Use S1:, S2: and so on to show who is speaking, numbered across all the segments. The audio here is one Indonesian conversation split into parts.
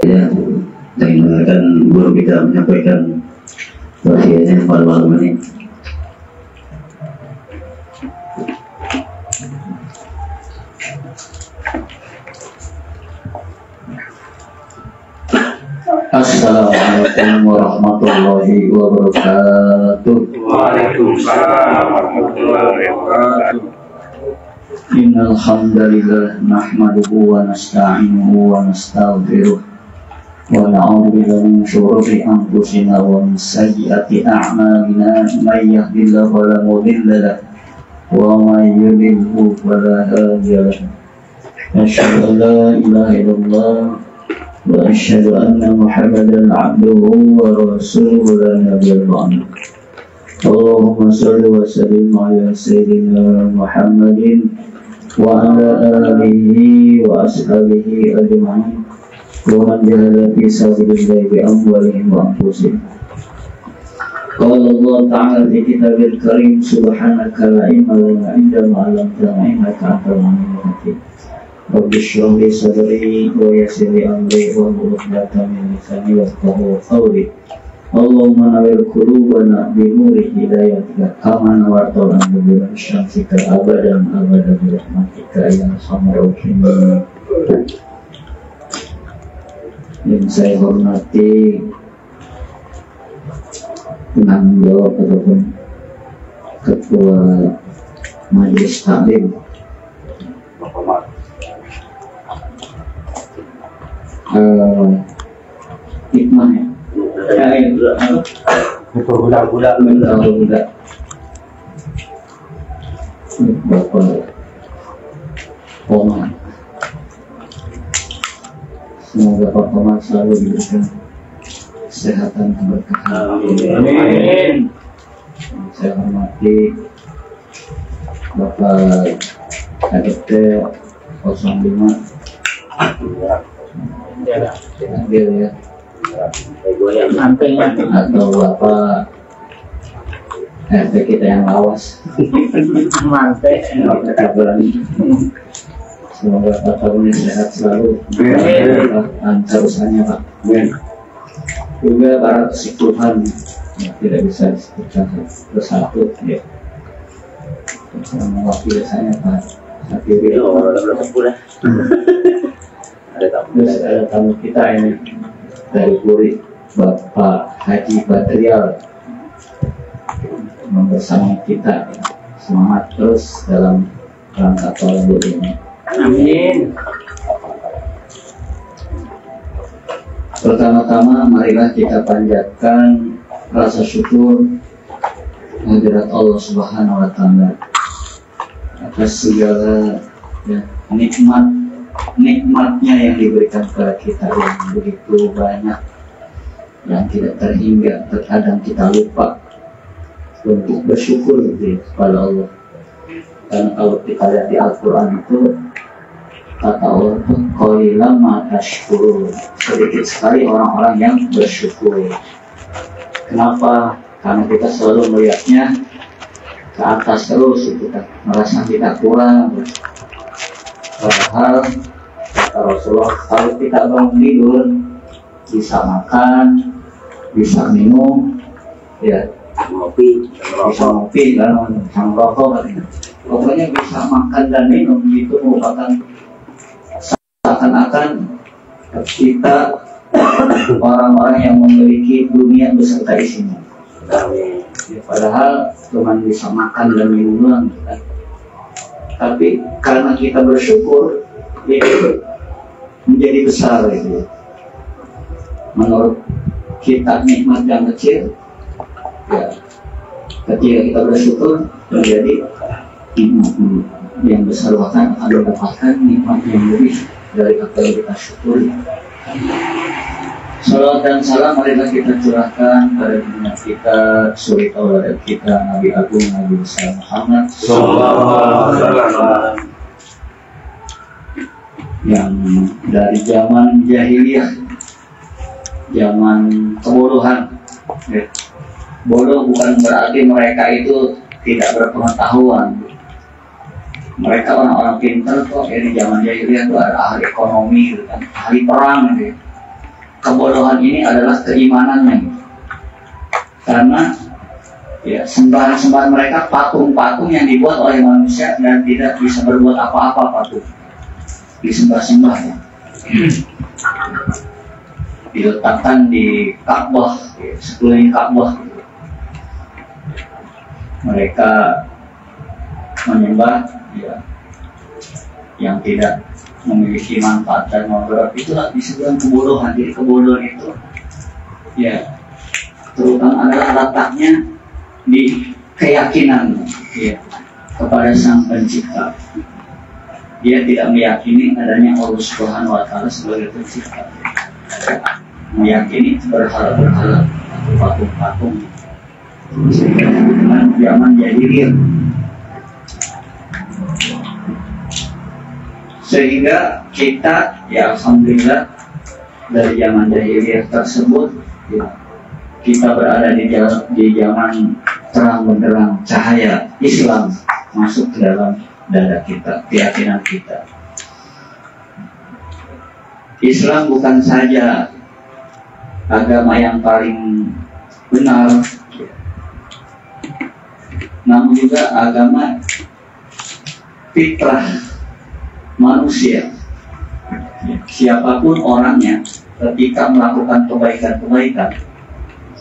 S1: Ya, dan mendengarkan guru kita menyampaikan wasiatnya pada malam ini. Assalamualaikum warahmatullahi wabarakatuh.
S2: Waalaikumsalam warahmatullahi wabarakatuh.
S1: Innal hamdalillah nahmaduhu wa nasta'inuhu wa nastaghfiruh wa na'udzu billahi min shururi anfusina wa min sayyiati a'malina may yahdihillahu fala mudilla lahu wa may yudlilhu fala hadiya lahu. Asyhadu an la ilaha illallah wa asyhadu anna Muhammadan 'abduhu wa rasuluhu la nabiyya ba'dahu. Allahumma shalli wa sallim ala sayyidina Muhammadin wa ala alihi wa ashabihi ajma'in wa man jahada fi sabilillahi bi amwalihim wa anfusihim. Qala Allah ta'ala fi kitabil karim subhanaka la ilma lana illa ma 'allamtana innaka antal alimul hakim. Rabbi shrah li sadri wa yassir li amri wa hlul 'uqdatam min lisani yafqahu qawli. Allahumma nawwir qulubana bi nuri hidayatika kama nawwartal anbiya syamsika abadan abadan bi rahmatika ya arhamar rahimin. Yang saya hormati penanggung jawab ataupun ketua majelis taklim hikmah ya. Budak-budak Bapak Omar, semoga Pak Omar selalu diberikan kesehatan keberkahan. Amin. Saya hormati Bapak KDT 05 Adil ya, atau Bapak RT kita yang lawas mantek. Semoga Pak tahun ini sehat selalu, lancar usahanya Pak. Juga para kesepuhan yang tidak bisa disebutkan bersatu ya, yang mewakili saya Pak Sakiri. Terus ada tamu kita ini dari Puri, Bapak Haji Badrial bersama kita. Semangat terus dalam rangka tolong ini. Amin. Pertama-tama marilah kita panjatkan rasa syukur kehadirat Allah Subhanahu wa taala atas segala ya, nikmatnya yang diberikan kepada kita yang begitu banyak, yang tidak terhingga. Terkadang kita lupa untuk bersyukur gitu kepada Allah. Karena kalau kita lihat di Al-Quran itu kata Allah itu qalilan ma tashkurun, sedikit sekali orang-orang yang bersyukur. Kenapa? Karena kita selalu melihatnya ke atas terus, kita merasa kita kurang. Padahal kata Rasulullah, kalau kita bangun tidur bisa makan, bisa minum, ya bisa ngopi kan, bisa merokok, pokoknya bisa makan dan minum. Itu merupakan seakan-akan kita orang-orang yang memiliki dunia beserta isinya. Ya, padahal cuma bisa makan dan minum doang kan. Tapi karena kita bersyukur, itu menjadi besar gitu. Menurut kita nikmat yang kecil, ya ketika kita bersyukur menjadi nikmat yang besar, bahkan akan mendapatkan nikmat yang lebih dari apa yang kita syukuri. Salawat dan salam marilah kita curahkan pada junjungan kita, suri tauladan kita, Nabi Agung Nabi besar Muhammad sallallahu alaihi wasallam, yang dari zaman jahiliyah, zaman kebodohan. Ya. Bodoh bukan berarti mereka itu tidak berpengetahuan. Mereka orang-orang pintar kok. Di zaman jahiliyah itu ada ahli ekonomi, gitu kan, ahli perang gitu. kebodohan ini adalah keimanannya. Karena ya, sembahan-sembahan mereka patung-patung yang dibuat oleh manusia dan tidak bisa berbuat apa-apa patung. Disembah-sembah ya. Diletakkan di Ka'bah, sekeliling Ka'bah. Mereka menyembah ya, yang tidak memiliki manfaat dan mudarat. Itulah disebut kebodohan. Jadi kebodohan itu ya terutama adalah letaknya di keyakinan ya, kepada Sang Pencipta. Dia tidak meyakini adanya Allah Subhanahu wa Ta'ala sebagai pencipta. Meyakini berhala-berhala atau patung-patung. Dengan zaman jahiliyah. Sehingga kita ya alhamdulillah dari zaman jahiliyah tersebut ya, kita berada di zaman terang benderang cahaya Islam masuk ke dalam dada kita, keyakinan kita. Islam bukan saja agama yang paling benar, namun juga agama fitrah manusia. Siapapun orangnya, ketika melakukan kebaikan-kebaikan,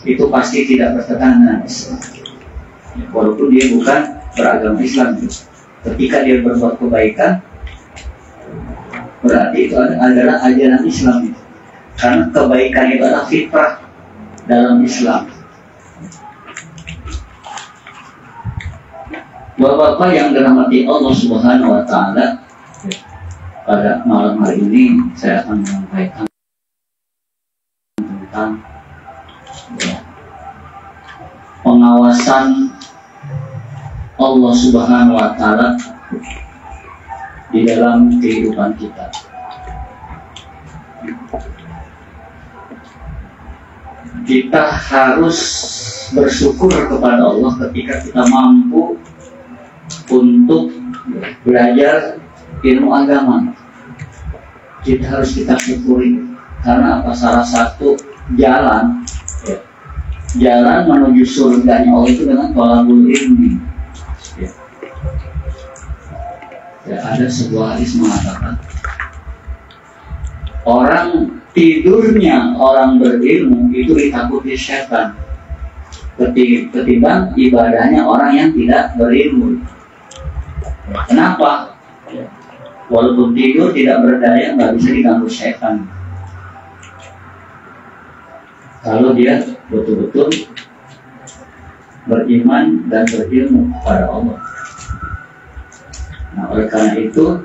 S1: itu pasti tidak bertentangan dengan Islam. Walaupun dia bukan beragama Islam, ketika dia berbuat kebaikan, berarti itu adalah ajaran Islam. Karena kebaikan itu adalah fitrah dalam Islam. Bapak-bapak yang dirahmati Allah Subhanahu wa Ta'ala, pada malam hari ini saya akan menyampaikan tentang pengawasan Allah Subhanahu wa Ta'ala di dalam kehidupan kita. Kita harus bersyukur kepada Allah ketika kita mampu untuk belajar ilmu agama. Kita harus kita syukuri. Karena apa? Salah satu jalan menuju surganya Allah itu dengan thalabul ilmi. Ya, ada sebuah hadis mengatakan orang tidurnya orang berilmu itu ditakuti setan ketimbang ibadahnya orang yang tidak berilmu. Kenapa? Walaupun tidur tidak berdaya, nggak bisa diganggu setan. Kalau dia betul-betul beriman dan berilmu kepada Allah. Nah, oleh karena itu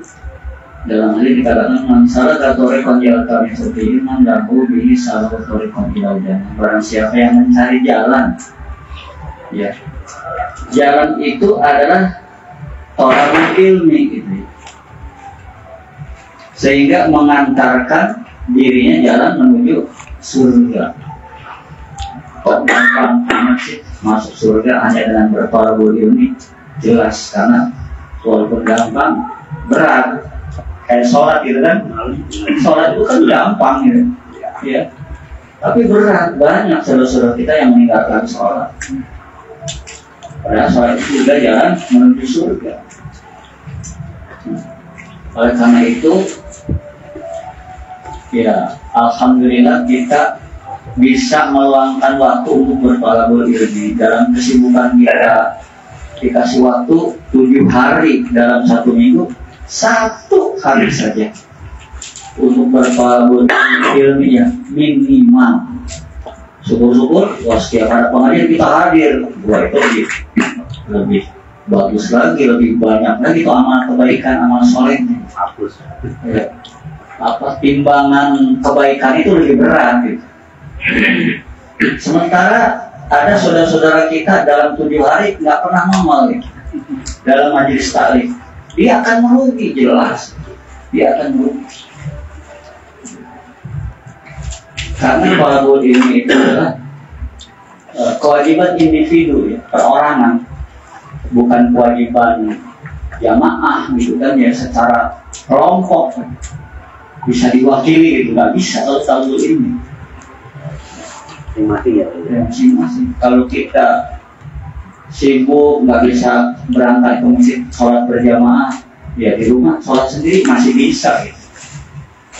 S1: dalam hal ini dikatakan masalah katorikon jalatan seperti iman dan bihi salah katorikon ilaudan. Barang siapa yang mencari jalan, ya, jalan itu adalah thalabul ilmi gitu, sehingga mengantarkan dirinya jalan menuju surga. Kok gampang amat sih masuk surga hanya dengan berthalabul ilmi? Jelas, karena walaupun gampang, berat. Kayak sholat gitu kan, sholat itu kan gampang gitu, ya. Tapi berat, banyak saudara-saudara kita yang meninggalkan sholat. Padahal sholat itu juga jalan menuju surga. Oleh karena itu, ya alhamdulillah kita bisa meluangkan waktu untuk berthalabul ilmi. Dalam kesibukan kita dikasih waktu 7 hari dalam 1 minggu, 1 hari saja untuk berthalabul ilmi ya minimal. Syukur-syukur, wah setiap ada pengajian kita hadir. Wah itu lebih bagus lagi, lebih banyak lagi itu amal kebaikan, amal soleh. Ya. Apa timbangan kebaikan itu lebih berat gitu. Sementara ada saudara-saudara kita dalam 7 hari nggak pernah ngamal gitu. Dalam majelis taklim, dia akan merugi, jelas. Dia akan merugi. Karena thalabul ilmi itu adalah kewajiban individu ya, perorangan, bukan kewajiban jamaah gitu kan ya, secara kelompok bisa diwakili gitu, nggak bisa kalau thalabul ilmi.
S2: masing-masing ya.
S1: Masing-masing. Kalau kita sibuk nggak bisa berangkat ke masjid sholat berjamaah, ya di rumah sholat sendiri masih bisa gitu.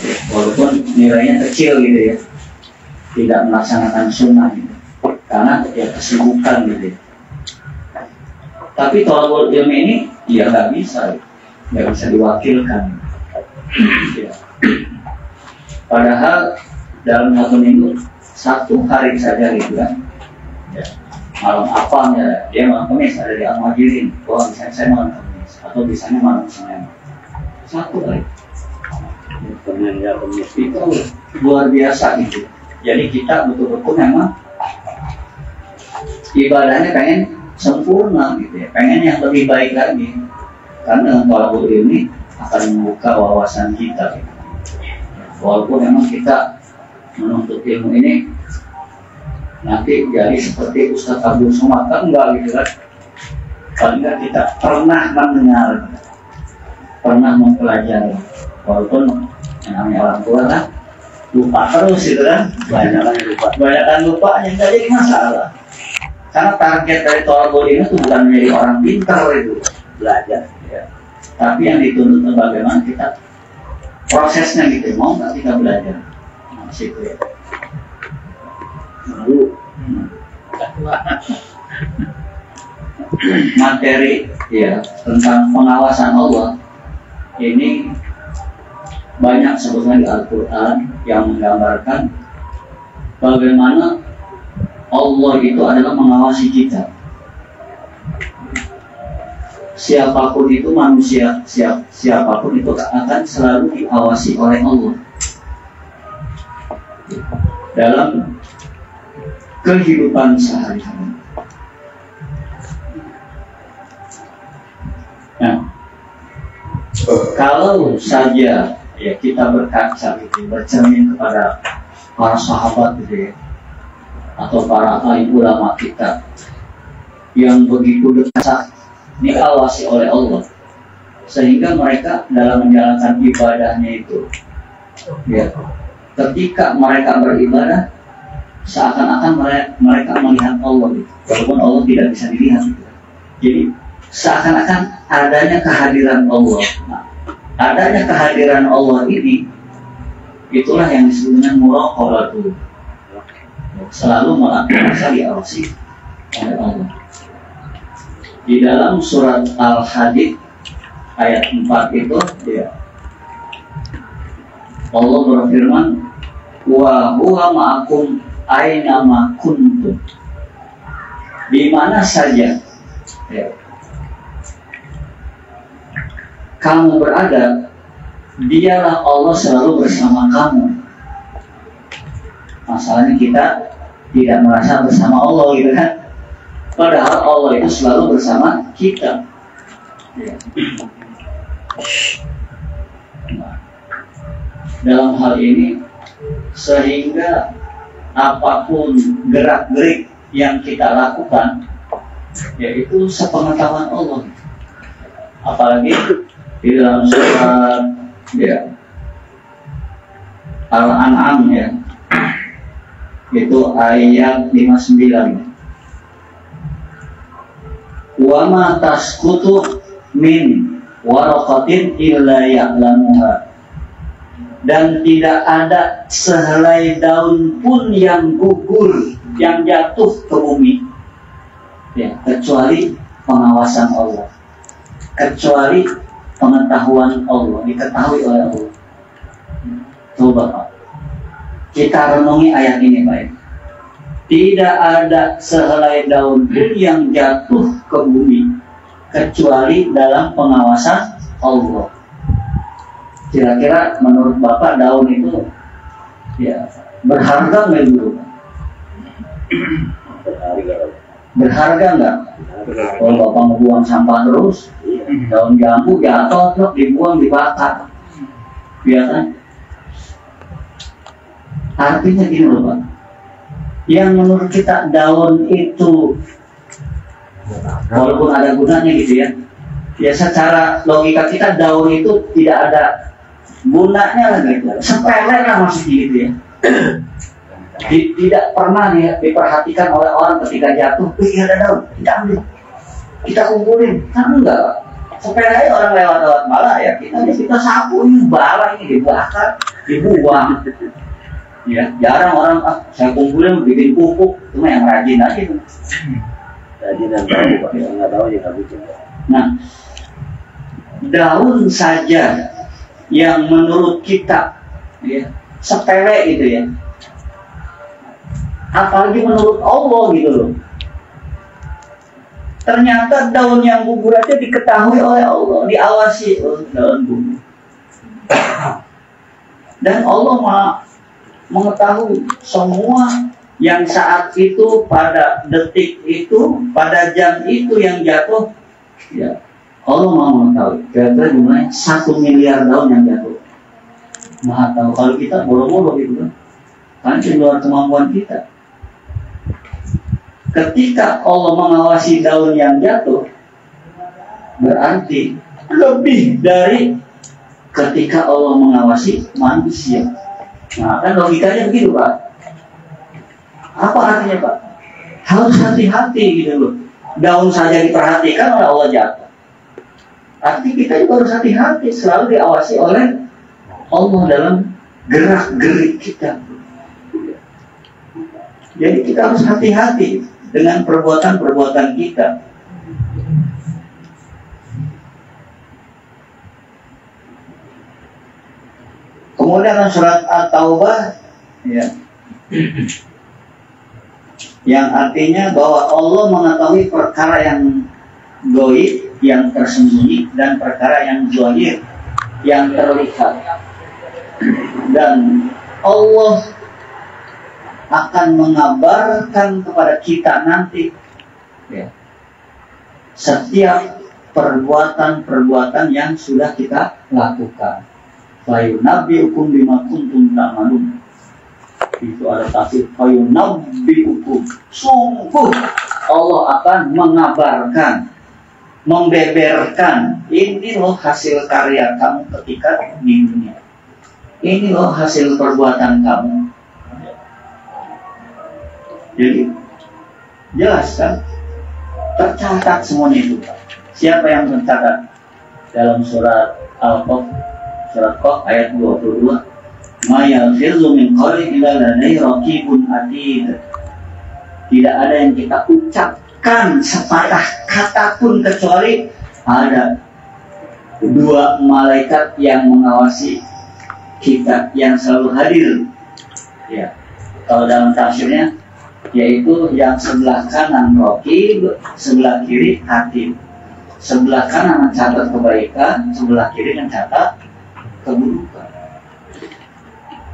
S1: Ya, walaupun nilainya kecil gitu ya, tidak melaksanakan sunnah gitu, karena ya kesibukan gitu ya. Tapi thalabul ilmi ini ya nggak bisa diwakilkan ya. Padahal dalam satu minggu 1 hari saja gitu kan ya, malam apa ya, dia malam Kamis ada di Al-Muhajirin, misalnya saya malam Kamis atau misalnya malam Senin 1 hari itu luar biasa gitu. Jadi kita betul-betul memang ibadahnya pengen sempurna gitu ya, pengen yang lebih baik lagi, karena dengan thalabul ilmi akan membuka wawasan kita gitu. Walaupun memang kita menuntut ilmu ini nanti jadi seperti Ustaz Abdul Somad, kan enggak gitu kan, paling enggak kita pernah mendengar, pernah mempelajari, walaupun yang namanya orang tua kan lupa terus gitu kan, banyakan lupanya nggak jadi masalah, karena target dari thalabul ilmi itu bukan menjadi orang pintar itu belajar ya. Tapi yang dituntut bagaimana kita prosesnya gitu, mau nggak kita belajar situ ya. Lalu materi ya tentang pengawasan Allah ini banyak sebetulnya di Al-Quran yang menggambarkan bagaimana Allah itu adalah mengawasi kita. Siapapun itu manusia, siapapun itu akan selalu diawasi oleh Allah dalam kehidupan sehari-hari. Nah, kalau saja ya kita berkaca gitu, bercermin kepada para sahabat gitu ya, atau para ulama kita yang begitu dekat diawasi oleh Allah, sehingga mereka dalam menjalankan ibadahnya itu ya, ketika mereka beribadah seakan-akan mereka melihat Allah gitu, walaupun Allah tidak bisa dilihat gitu. Jadi seakan-akan adanya kehadiran Allah. Nah, adanya kehadiran Allah ini itulah yang disebut dengan muraqabah, selalu merasa diawasi oleh Allah. Di dalam surat Al-Hadid ayat 4 itu ya, Allah berfirman, wa huwa ma'akum aina ma kuntum, di mana saja ya kamu berada, dialah Allah selalu bersama kamu. Masalahnya kita tidak merasa bersama Allah gitu kan, padahal Allah itu selalu bersama kita ya. Nah, dalam hal ini sehingga apapun gerak-gerik yang kita lakukan yaitu sepengetahuan Allah. Apalagi di dalam surat ya, Al-An'am ya, itu ayat 59, wa ma tasqutu min waraqatin illa ya'lamuha, dan tidak ada sehelai daun pun yang gugur, yang jatuh ke bumi ya, kecuali pengawasan Allah, kecuali pengetahuan Allah, diketahui oleh Allah. Coba Pak, kita renungi ayat ini baik. Tidak ada sehelai daun pun yang jatuh ke bumi kecuali dalam pengawasan Allah. Kira-kira menurut Bapak daun itu ya berharga nggak dulu? Berharga nggak? Kalau Bapak membuang sampah terus, daun jambu jatuh terus dibuang, dibakar, biasa. Artinya gini loh Pak, yang menurut kita daun itu walaupun ada gunanya gitu ya, ya secara logika kita daun itu tidak ada gunanya lah gitu, sepele lah maksudnya gitu ya. Tidak pernah diperhatikan oleh orang ketika jatuh. Ada daun, kita ambil, kita kumpulin. Kan enggak. Sepeda orang lewat malah ya kita sapu ini bala ini dibakar, dibuang. Ya, jarang orang saya kumpulin bikin pupuk, cuma yang rajin aja tuh.
S2: Rajin dan tahu, Pak. Yang nggak tahu ya nggak bikin.
S1: Nah, daun saja yang menurut kita ya, sepele gitu ya, apalagi menurut Allah gitu loh. Ternyata daun yang gugur aja diketahui oleh Allah, diawasi oleh daun gugur. Dan Allah mengetahui semua yang saat itu, pada detik itu, pada jam itu yang jatuh. Ya, Allah mau mengetahui. Kira-kira jumlahnya 1 miliar daun yang jatuh. Maha tahu. Kalau kita boro-boro gitu kan di luar kemampuan kita. Ketika Allah mengawasi daun yang jatuh, berarti lebih dari ketika Allah mengawasi manusia. Nah, kan logikanya begitu, Pak. Apa artinya, Pak? Harus hati-hati gitu loh. Daun saja diperhatikan oleh Allah jatuh. Arti kita juga harus hati-hati, selalu diawasi oleh Allah dalam gerak-gerik kita. Jadi kita harus hati-hati dengan perbuatan-perbuatan kita. Kemudian surat At-Taubah ya, yang artinya bahwa Allah mengetahui perkara yang gaib, yang tersembunyi, dan perkara yang zahir, yang terlihat. Dan Allah akan mengabarkan kepada kita nanti ya, setiap perbuatan-perbuatan yang sudah kita lakukan. Fayunabbi'ukum bima kuntum ta'malun. Itu ada tafsir fayunabbi'ukum. Sungguh Allah akan mengabarkan, membeberkan, ini loh hasil karya kamu ketika di dunia. Ini loh hasil perbuatan kamu. Jadi jelas kan, tercatat semuanya itu. Siapa yang mencatat? Dalam surat Al-Qaf, surat Qaf ayat 22, ma yalfizu min qawlin illa ladayhi raqibun atid. Tidak ada yang kita ucapkan sepatah kata pun kecuali ada 2 malaikat yang mengawasi kita, yang selalu hadir. Ya, kalau dalam tafsirnya yaitu yang sebelah kanan raqib, sebelah kiri atid. Sebelah kanan mencatat kebaikan, sebelah kiri mencatat keburukan.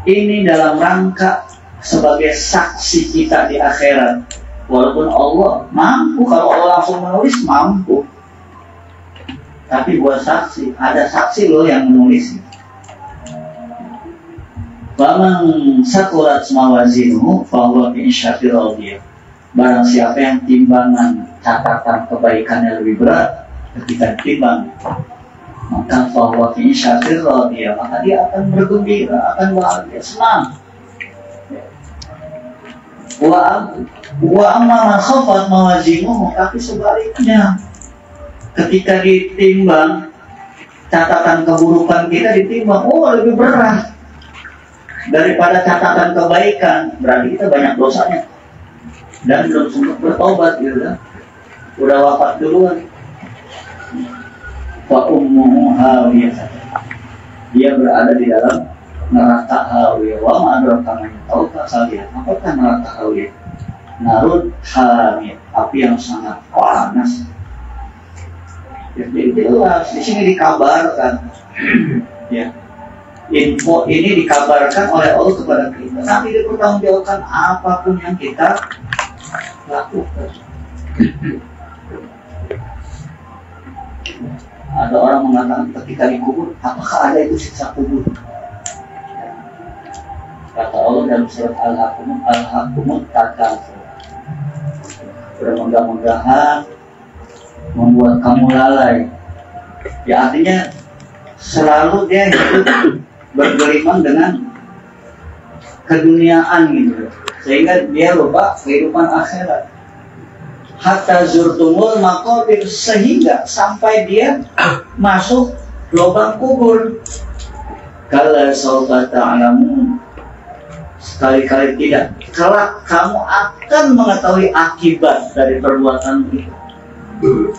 S1: Ini dalam rangka sebagai saksi kita di akhirat. Walaupun Allah mampu, kalau Allah langsung menulis mampu, tapi buat saksi, ada saksi loh yang menulis. Faman sakulat mawazinuhu fahuwa fi isyatir radiyah. Barang siapa yang timbangan catatan kebaikannya lebih berat ketika ditimbang, maka fahuwa fi isyatir radiyah, maka dia akan bergembira, akan bahagia, senang. Wa amma man khafat mawazinuhu, tapi sebaliknya ketika ditimbang catatan keburukan kita ditimbang, lebih berat daripada catatan kebaikan, berarti kita banyak dosanya dan belum sempat bertobat gitu kan, udah wafat duluan. Wa ummuhu hawiyah, dia berada di dalam neraka hawiyah. Wa ma adraka ma tauka salih, apakah neraka hawiyah? Narun hamiyah, api yang sangat panas. Jadi jelas di sini dikabarkan ya, info ini dikabarkan oleh Allah kepada kita. Nanti dipertanggungjawabkan apapun yang kita lakukan. Ada orang mengatakan ketika dikubur, apakah ada itu siksa kubur? Kata Allah dalam surat Al-Haqqumut Takatsur, bermegah-megahan membuat kamu lalai. Ya, artinya selalu dia hidup bergelimang dengan keduniaan gitu, sehingga dia lupa kehidupan akhirat. Hatta zurtumul maqabir, sehingga sampai dia masuk lubang kubur. Kala sawfa ta'lamun, sekali-kali tidak, kelak kamu akan mengetahui akibat dari perbuatan itu.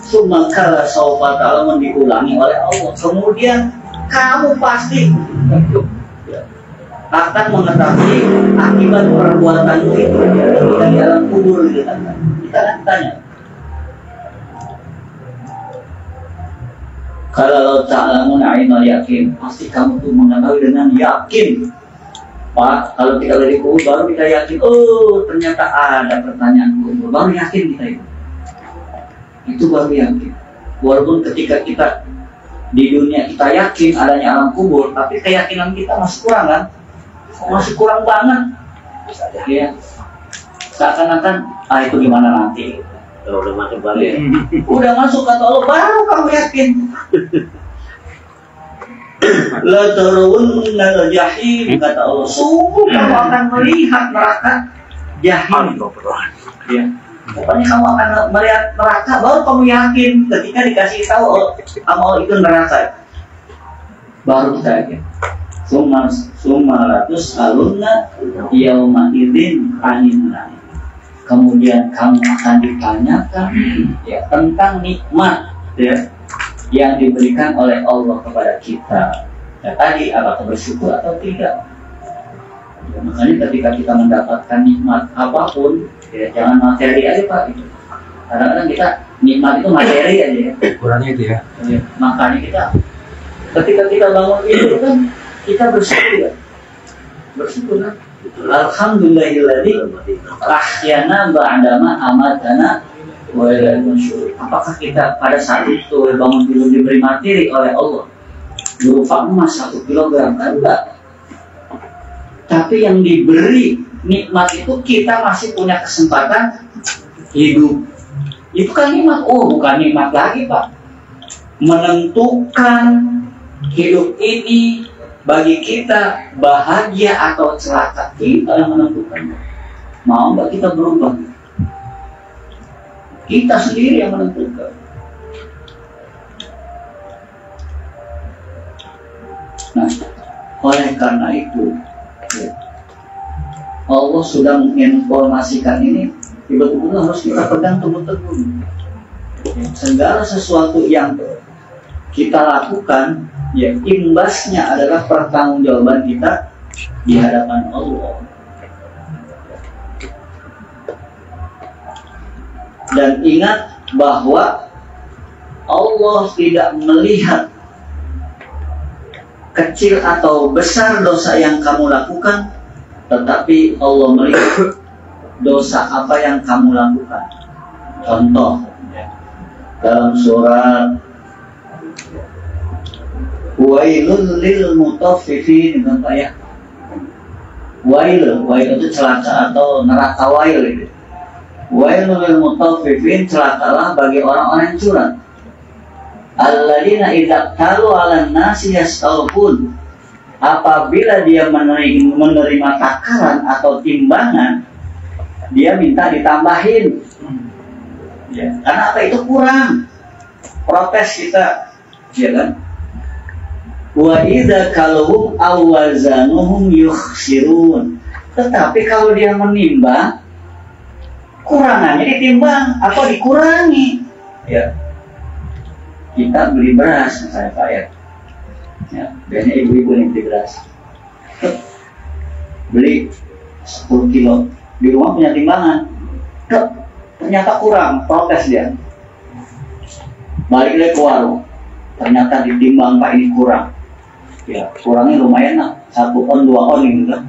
S1: Summa kala sawfa ta'lamun, diulangi oleh Allah, kemudian kamu pasti akan mengetahui akibat perbuatanmu itu di dalam kubur itu kan. Kita akan tanya. Kalau ta'lamun ainal yakin, pasti kamu tuh mengetahui dengan yakin. Pak, kalau kita dari kubur baru kita yakin, oh ternyata ada pertanyaan kubur, baru yakin kita itu. Itu baru yakin. Walaupun ketika kita di dunia kita yakin adanya alam kubur, tapi keyakinan kita masih kurang kan? Masih kurang banget. Ya. Seakan-akan, itu gimana nanti?
S2: Kalau udah masuk balik.
S1: Udah masuk kata Allah, baru kamu yakin. La tarawunnal jahim, kata Allah, sungguh kamu akan melihat neraka jahim. Ya. Pokoknya kamu akan melihat neraka, baru kamu yakin ketika dikasih tahu amal itu neraka. Baru kita yakin. Summa latus alunna yauma idzin anin naim. Kemudian kamu akan ditanyakan ya tentang nikmat ya yang diberikan oleh Allah kepada kita. Ya, tadi apakah bersyukur atau tidak? Ya, makanya ketika kita mendapatkan nikmat apapun, ya jangan materi aja Pak. Gitu. Kadang-kadang kita nikmat itu materi aja ya.
S3: Kurangnya itu ya.
S1: Ya, makanya kita ketika kita bangun itu kan kita bersyukur ya. Bersyukur kan. Alhamdulillahilladzi ahyana ba'dama amatana wa ilaihi nusyur. Apakah kita pada saat itu bangun tidur diberi materi oleh Allah berupa emas 1 kilogram? Enggak. Tapi yang diberi nikmat itu kita masih punya kesempatan hidup. Itu kan nikmat. Oh, bukan nikmat lagi Pak. Menentukan hidup ini bagi kita bahagia atau celaka, kita yang menentukan. Mau nggak kita berubah? Kita sendiri yang menentukan. Nah, oleh karena itu ya, Allah sudah menginformasikan ini, betul-betul harus kita pegang teguh-teguh. Segala sesuatu yang kita lakukan, ya imbasnya adalah pertanggungjawaban kita di hadapan Allah. Dan ingat bahwa Allah tidak melihat kecil atau besar dosa yang kamu lakukan, tetapi Allah melihat dosa apa yang kamu lakukan. Contoh dalam surat Wailul lil mutaffifin, dengan Pak ya. Wail itu celaka atau neraka wail itu. Wailul lil mutaffifin, celakalah bagi orang-orang yang curang. Alladzina idza qalu 'alan nasi yastawfun, apabila dia menerima takaran atau timbangan, dia minta ditambahin. Ya, karena apa itu kurang. Protes kita, ya kan? Wa idza kaluhum awazanuhum yukhsirun. Tetapi kalau dia menimbang, kurangannya ditimbang atau dikurangi. Ya. Kita beli beras, misalnya Pak ya. Ya, biasanya ibu-ibu yang beli beras. Beli 10 kilo. Di rumah punya timbangan. Ternyata kurang, protes dia. Balik lagi ke warung. Ternyata ditimbang Pak ini kurang. Ya, kurangnya lumayan lah, 1 on 2 on gitu kan.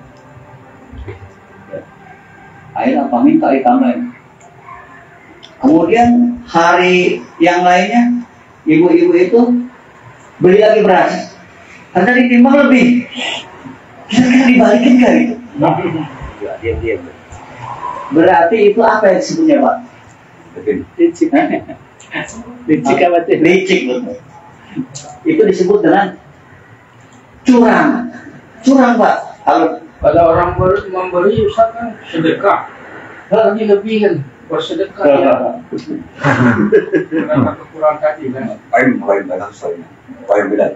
S1: Akhirnya apa minta ditambahin. Kemudian hari yang lainnya ibu-ibu itu beli lagi beras, karena ditimbang lebih. Kira-kira dibalikin gak gitu?
S2: Ya, diam-diam.
S1: Berarti itu apa yang disebutnya Pak?
S2: Licik. Licik apa tuh?
S1: Licik betul. Itu disebut dengan curang. Curang Pak.
S3: Pada orang memberi Ustaz kan sedekah. Lagi lebih kan bersedekah ya. Karena kekurangan tadi kan.
S4: Paling dalam soalnya. Paling beda.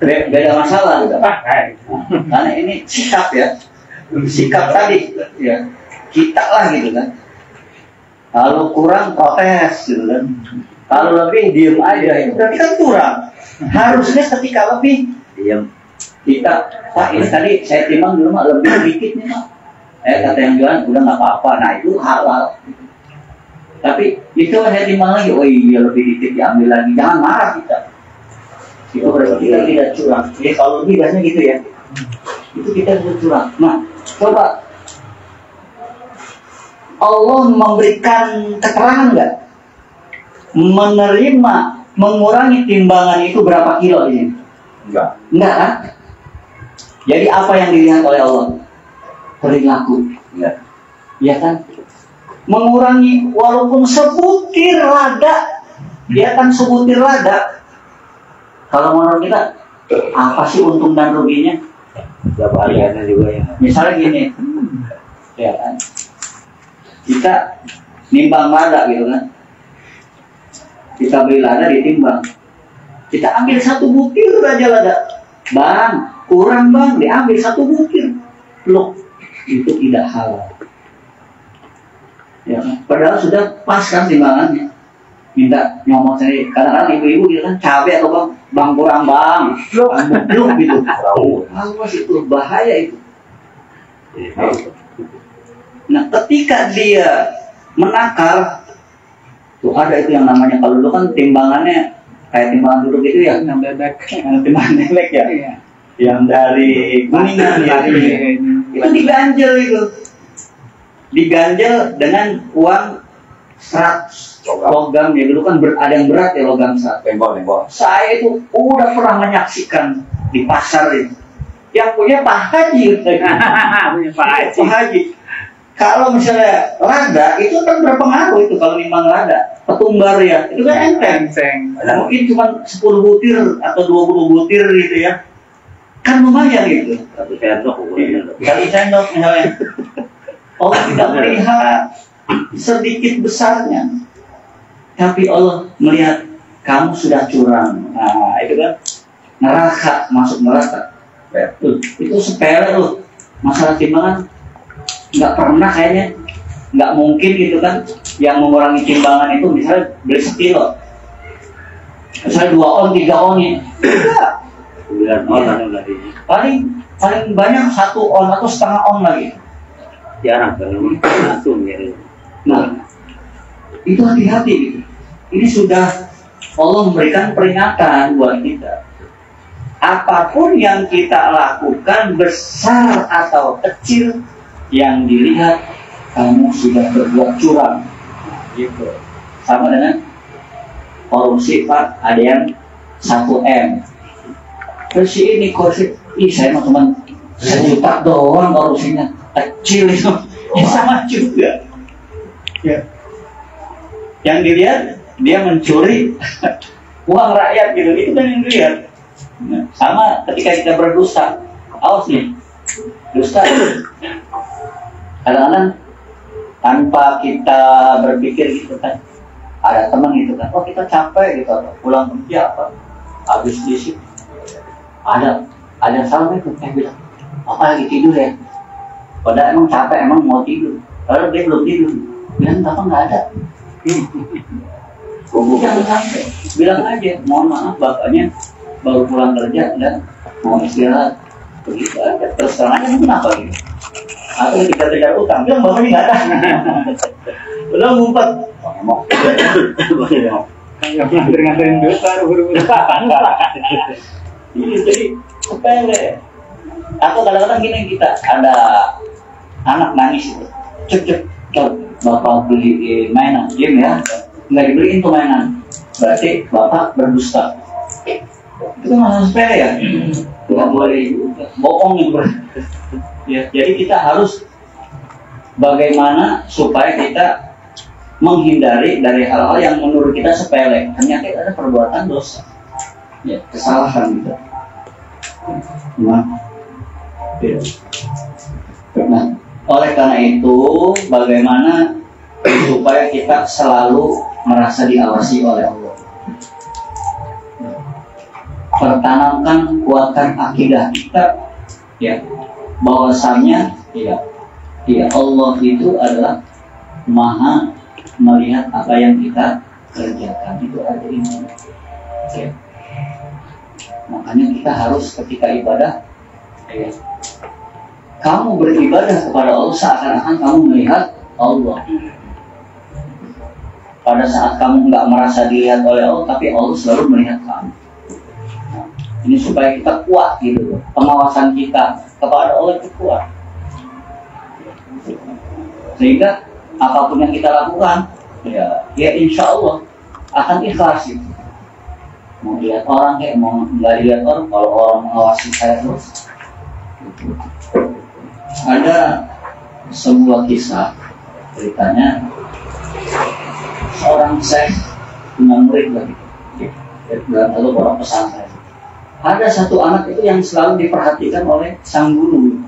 S1: Beda masalah gitu. Karena ini sikap ya. Sikap tadi ya. Kita lah gitu kan. Kalau kurang protes gitu kan. Kalau lebih diem aja itu berarti kan kurang. Harusnya ketika lebih
S2: diam.
S1: Kita, Pak ini tadi saya timbang di rumah lebih sedikit nih Pak. Kata yang jualan udah nggak apa-apa. Nah itu halal. Tapi itu saya timbang lagi, oh iya lebih dikit diambil lagi. Jangan marah kita. Itu berarti kita tidak curang. Jadi kalau lebih biasanya gitu ya. Itu kita sudah curang. Nah, coba Allah memberikan keterangan nggak? Menerima, mengurangi timbangan itu berapa kilo ini?
S4: Enggak.
S1: Enggak kan? Jadi apa yang dilihat oleh Allah? Perilaku.
S4: Iya.
S1: Ya kan? Mengurangi walaupun sebutir lada. Ya kan sebutir lada. Kalau menurut kita, apa sih untung dan ruginya?
S2: Berapa harganya juga ya.
S1: Misalnya gini. Ya kan? Kita nimbang lada gitu kan. Kita beli lada ditimbang. Kita ambil satu butir aja lada. Bang, kurang bang, diambil satu butir. Loh, itu tidak halal. Ya, padahal sudah pas kan timbangannya. Minta nyomot sendiri. Kadang-kadang ibu-ibu gitu kan, cabai atau bang kurang bang. Loh, gitu. Awas itu, bahaya itu. Nah, ketika dia menakar, tuh ada itu yang namanya, kalau dulu kan timbangannya kayak timbangan duduk itu ya,
S3: Yang bebek.
S1: timbangan bebek ya, yang dari kuningan ya, itu diganjel itu, diganjel dengan uang 100 logam ya, dulu kan ada yang berat ya logam 100.
S4: Tembok.
S1: Saya itu udah pernah menyaksikan di pasar itu, yang punya Pak Haji, Pak Haji. Kalau misalnya lada itu kan berpengaruh itu kalau nimbang lada, ketumbar ya, itu kan enteng. Mungkin cuma 10 butir atau 20 butir gitu ya. Kan lumayan gitu.
S2: 1 sendok ukurannya.
S1: 1 sendok misalnya. Allah tidak melihat sedikit besarnya. Tapi Allah melihat kamu sudah curang. Nah, itu kan neraka, masuk neraka. Itu sepele loh. Masalah timbangan nggak pernah kayaknya, nggak mungkin gitu kan yang mengurangi timbangan itu misalnya beli sekilo misalnya 2 on 3 on ya
S2: 9 on atau lagi
S1: paling banyak 1 on atau setengah on lagi
S2: jarang kalau langsung ya.
S1: Nah itu hati-hati gitu. Ini sudah Allah memberikan peringatan buat kita, apapun yang kita lakukan besar atau kecil yang dilihat kamu sudah berbuat curang, gitu. Sama dengan korupsi Pak, ada yang 1M. Terus ini korupsi, saya mau cuma 1 juta doang korupsinya, kecil itu, ya sama juga. Ya. Yang dilihat dia mencuri uang rakyat gitu, itu kan yang dilihat. Nah, sama ketika kita berdusta, awas nih, dusta. Kadang-kadang tanpa kita berpikir gitu kan, ada teman gitu kan, oh kita capek gitu, pulang kerja apa, habis di situ, ada salah itu, bilang, apa lagi tidur ya, padahal emang capek, emang mau tidur, kalau dia belum tidur, bilang apa nggak ada, jangan sampai, bilang aja, mohon maaf bapaknya baru pulang kerja dan mau istirahat, begitu aja, terus terang aja kenapa gitu. Atau kita kejar utang, bilang bapaknya nggak ada. Udah ngumpet. Emang.
S3: Nggak pernah nganterin duit baru buru-buru.
S1: Iya, jadi sepele. Atau kadang-kadang gini, kita ada anak nangis itu, cep bapak beli mainan game ya, nggak dibeliin tuh mainan, berarti bapak berdusta. Itu masalah sepele ya, nggak boleh bohong gitu. Ya, jadi kita harus bagaimana supaya kita menghindari dari hal-hal yang menurut kita sepele, ternyata ada perbuatan dosa, ya, kesalahan gitu. Nah, Nah, oleh karena itu, bagaimana supaya kita selalu merasa diawasi oleh Allah? Pertanamkan, kuatkan akidah kita, ya, bahwasanya, ya Allah itu adalah Maha melihat apa yang kita kerjakan. Itu ada ini. Ya. Makanya kita harus ketika ibadah, ya, kamu beribadah kepada Allah seakan-akan kamu melihat Allah. Pada saat kamu nggak merasa dilihat oleh Allah, tapi Allah selalu melihat kamu. Nah, ini supaya kita kuat gitu, pengawasan kita kepada Allah itu kuat. Sehingga apapun yang kita lakukan, ya insya Allah akan ikhlas gitu. Mau lihat orang kayak mau nggak lihat orang, kalau orang mengawasi saya terus. Ada sebuah kisah ceritanya seorang syekh punya murid lagi, dan lalu orang pesantren. Ada satu anak itu yang selalu diperhatikan oleh sang guru,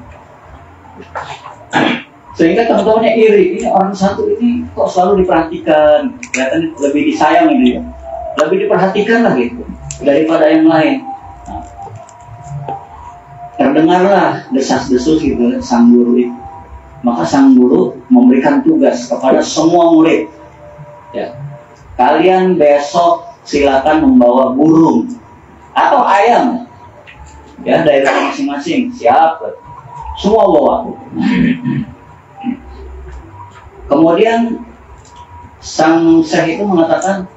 S1: sehingga teman-temannya iri. Ini orang satu ini kok selalu diperhatikan, kelihatan lebih disayang gitu ya, lebih diperhatikan lah gitu daripada yang lain. Nah, terdengarlah desas-desus gitu sang guru itu. Maka sang guru memberikan tugas kepada semua murid, ya, kalian besok silakan membawa burung atau ayam, ya, dari masing-masing. Siap, semua bawa. Kemudian sang syekh itu mengatakan,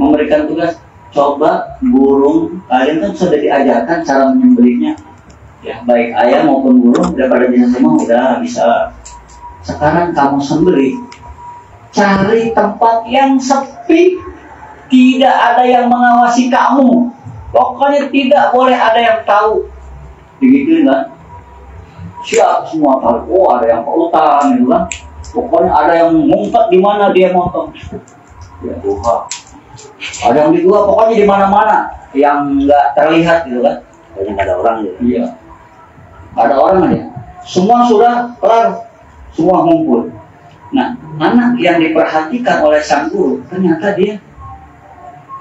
S1: memberikan tugas, coba burung, kalian kan sudah diajarkan cara menyembelihnya, ya, baik ayam maupun burung, daripada bisa semua udah bisa. Sekarang kamu sembelih, cari tempat yang sepi, tidak ada yang mengawasi kamu, pokoknya tidak boleh ada yang tahu. Begitu kan? Siap semua tahu. Oh, ada yang pelutan gitu kan? Pokoknya ada yang ngumpet di mana dia motong. Ya Tuhan. Ada yang di gua, pokoknya di mana-mana yang nggak terlihat gitu kan?
S2: Banyak nggak ada orang gitu.
S1: Iya. Ada orang aja. Semua sudah kelar, semua ngumpul. Nah, anak yang diperhatikan oleh sang guru ternyata dia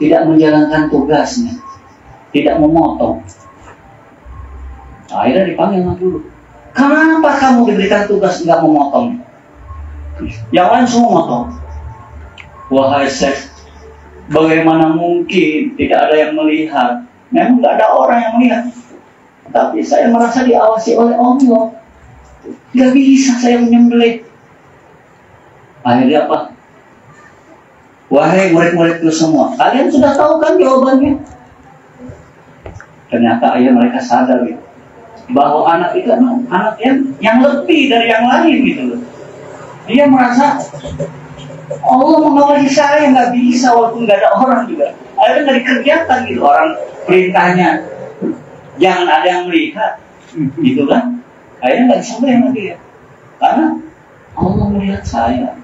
S1: tidak menjalankan tugasnya, tidak memotong. Akhirnya dipanggil sama guru. Kenapa kamu diberikan tugas nggak memotong? Yang lain semua motong. Wahai syekh, bagaimana mungkin tidak ada yang melihat? Memang nggak ada orang yang melihat. Tapi saya merasa diawasi oleh Allah. Nggak bisa saya menyembelih. Akhirnya apa? Wahai murid-muridku semua, kalian sudah tahu kan jawabannya? Ternyata ayah mereka sadar gitu, bahwa anak itu anak yang lebih dari yang lain gitu loh. Dia merasa Allah mengawasi saya, nggak bisa walaupun nggak ada orang juga. Akhirnya nggak dikerjakan gitu, orang perintahnya jangan ada yang melihat, gitu kan? Akhirnya nggak disembelih lagi ya, karena Allah melihat saya.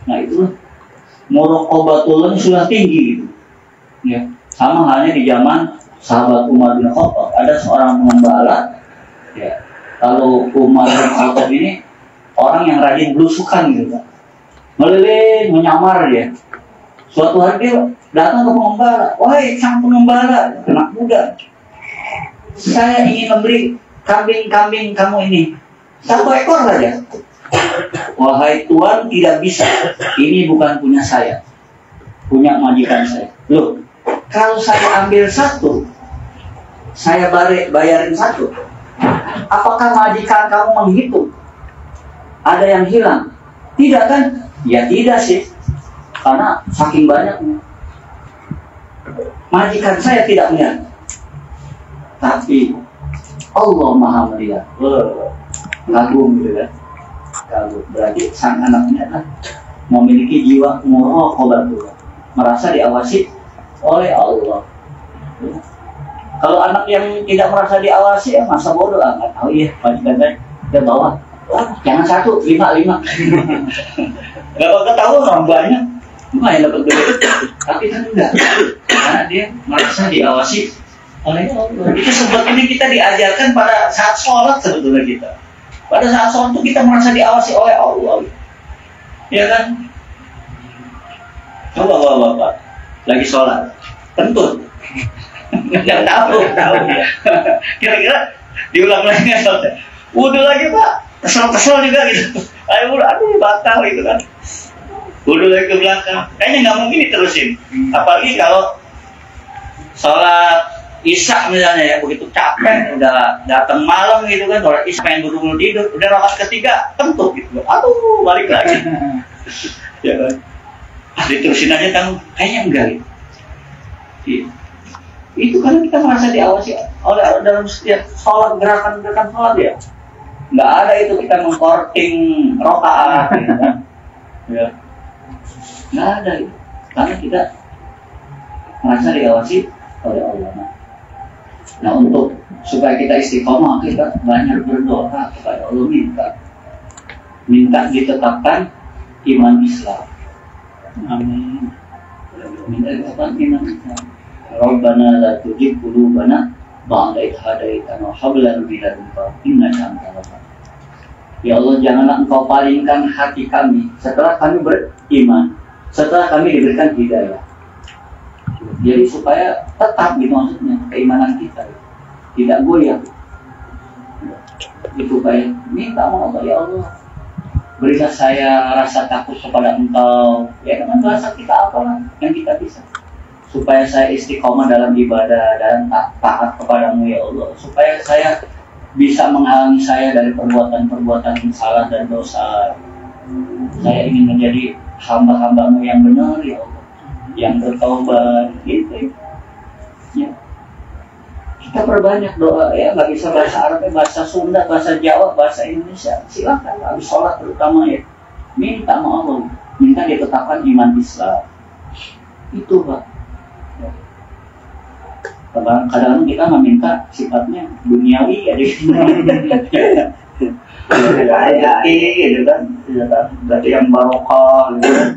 S1: Nah itulah muraqabatullah sudah tinggi gitu. Ya, sama halnya di zaman sahabat Umar bin Khattab, ada seorang pengembala. Ya, kalau Umar bin Khattab ini orang yang rajin belusukan gitu kan, meliling, menyamar dia. Suatu hari dia datang ke pengembala, wahai sang pengembala, anak muda, saya ingin membeli kambing-kambing kamu ini 1 ekor saja. Wahai tuan, tidak bisa, ini bukan punya saya, punya majikan saya. Loh, kalau saya ambil 1, saya bayarin 1, apakah majikan kamu menghitung ada yang hilang? Tidak kan? Ya tidak sih, karena saking banyaknya. Majikan saya tidak melihat, tapi Allah Maha melihat. Kagum gitu kan? Kagum. Berarti sang anaknya kan memiliki jiwa muraqabatullah, merasa diawasi oleh Allah. Kalau anak yang tidak merasa diawasi, ya masa bodoh amat. Oh iya, majikan saya dia bawa. Jangan 1, 5. Gak bakal tahu orang banyak, lumayan dapat duit. Tapi kan enggak, karena dia merasa diawasi oleh Allah. Itu sebetulnya kita diajarkan pada saat sholat sebetulnya kita. Pada saat sholat itu kita merasa diawasi oleh Allah. Ya kan? Coba bapak lagi sholat, kentut. Nggak tahu. Kira-kira diulang lagi nggak sholat? Wudhu lagi pak, kesel juga gitu. Aduh batal gitu kan. Wudhu lagi ke belakang. Kayaknya nggak mungkin diterusin. Apalagi kalau sholat Isya misalnya ya, begitu capek, udah datang malam gitu kan, sholat Isya pengen buru-buru tidur, udah rakaat ketiga kentut gitu. Aduh balik lagi. Ya kan? Diterusin aja kamu, kayaknya enggak gitu. Iya. Itu karena kita merasa diawasi oleh dalam setiap sholat, gerakan-gerakan sholat ya. Nggak ada itu kita mengkorting rokaat gitu kan. Ya. Nggak ada itu. Karena kita merasa diawasi oleh Allah. Nah untuk supaya kita istiqomah, kita banyak berdoa kepada Allah, minta ditetapkan iman Islam. Amin. Minta ditetapkan iman Islam. Rabbana la tuzigh qulubana ba'da idh hadaitana wa hab lana min ladunka innaka antal wahhab. Ya Allah, janganlah Engkau palingkan hati kami setelah kami beriman, setelah kami diberikan hidayah. Jadi supaya tetap gitu maksudnya keimanan kita tidak goyah. Itu supaya minta maaf ya Allah, berilah saya rasa takut kepada Engkau. Ya dengan bahasa kita apalah yang kita bisa. Supaya saya istiqomah dalam ibadah dan taat kepadamu ya Allah. Supaya saya bisa menghalangi saya dari perbuatan-perbuatan yang salah dan dosa. Saya ingin menjadi hamba-hambamu yang benar ya Allah, yang bertobat gitu ya. Kita perbanyak doa ya, nggak bisa bahasa Arab, bahasa Sunda, bahasa Jawa, bahasa Indonesia, silakan habis sholat terutama ya, minta sama Allah, minta ditetapkan iman Islam itu Pak. Kadang-kadang kita meminta sifatnya duniawi aja gitu kan, berarti yang barokah gitu kan.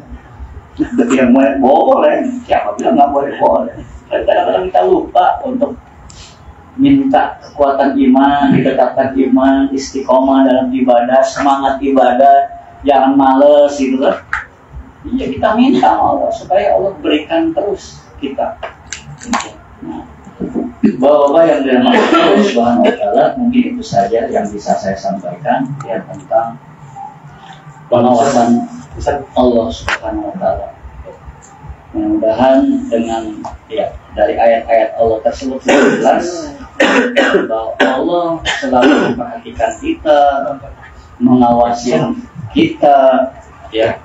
S1: Berarti yang boleh, siapa bilang nggak boleh. Kadang-kadang kita lupa untuk minta kekuatan iman, ditetapkan iman, istiqomah dalam ibadah, semangat ibadah, jangan males gitu kan. Ya kita minta Allah supaya Allah berikan terus kita. Nah, Bapak-bapak yang dirahmati Allah Subhanahu wa Ta'ala, mungkin itu saja yang bisa saya sampaikan ya tentang pengawasan Allah Subhanahu wa Ta'ala. Mudah-mudahan dengan ya dari ayat-ayat Allah tersebut jelas bahwa Allah selalu memperhatikan kita, mengawasi kita, ya,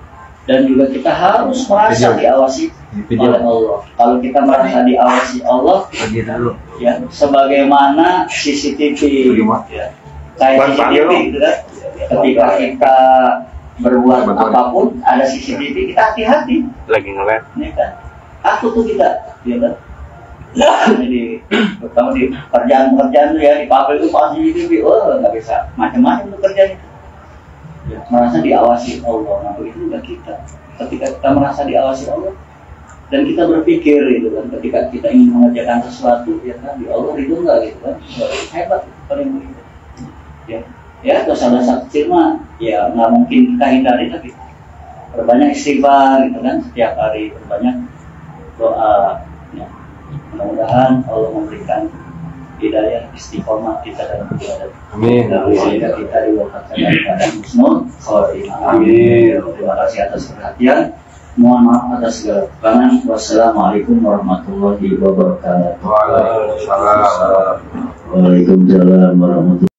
S1: dan juga kita harus merasa diawasi oleh Allah. Kalau kita merasa diawasi Allah, ya, sebagaimana CCTV, ya, kayak CCTV, gitu kan? Ketika kita berbuat apapun ada CCTV, kita hati-hati.
S2: Lagi nge-live.
S1: Ini kan, aku tuh kita, ya kan? Jadi, terutama di kerjaan-kerjaan ya di pabrik itu pasti CCTV, nggak bisa macam-macam tuh kerjanya. Ya, merasa diawasi Allah, nah begitu juga kita. Ketika kita merasa diawasi Allah dan kita berpikir gitu kan, ketika kita ingin mengerjakan sesuatu, ya kan, di Allah itu enggak gitu kan, hebat paling begitu. Ya dosa-dosa kecil mah ya nggak mungkin kita hindari, tapi berbanyak istighfar gitu kan, setiap hari berbanyak doa. Ya. Mudah-mudahan Allah memberikan hidayah istiqomah kita dalam beribadah.
S2: Amin.
S1: Sehingga kita diwafatkan kepada husnul khotimah. Amin. Terima kasih atas perhatian. Mohon maaf atas segala kekurangan. Wassalamualaikum warahmatullahi wabarakatuh.
S4: Waalaikumsalam.
S1: Waalaikumsalam warahmatullahi wabarakatuh.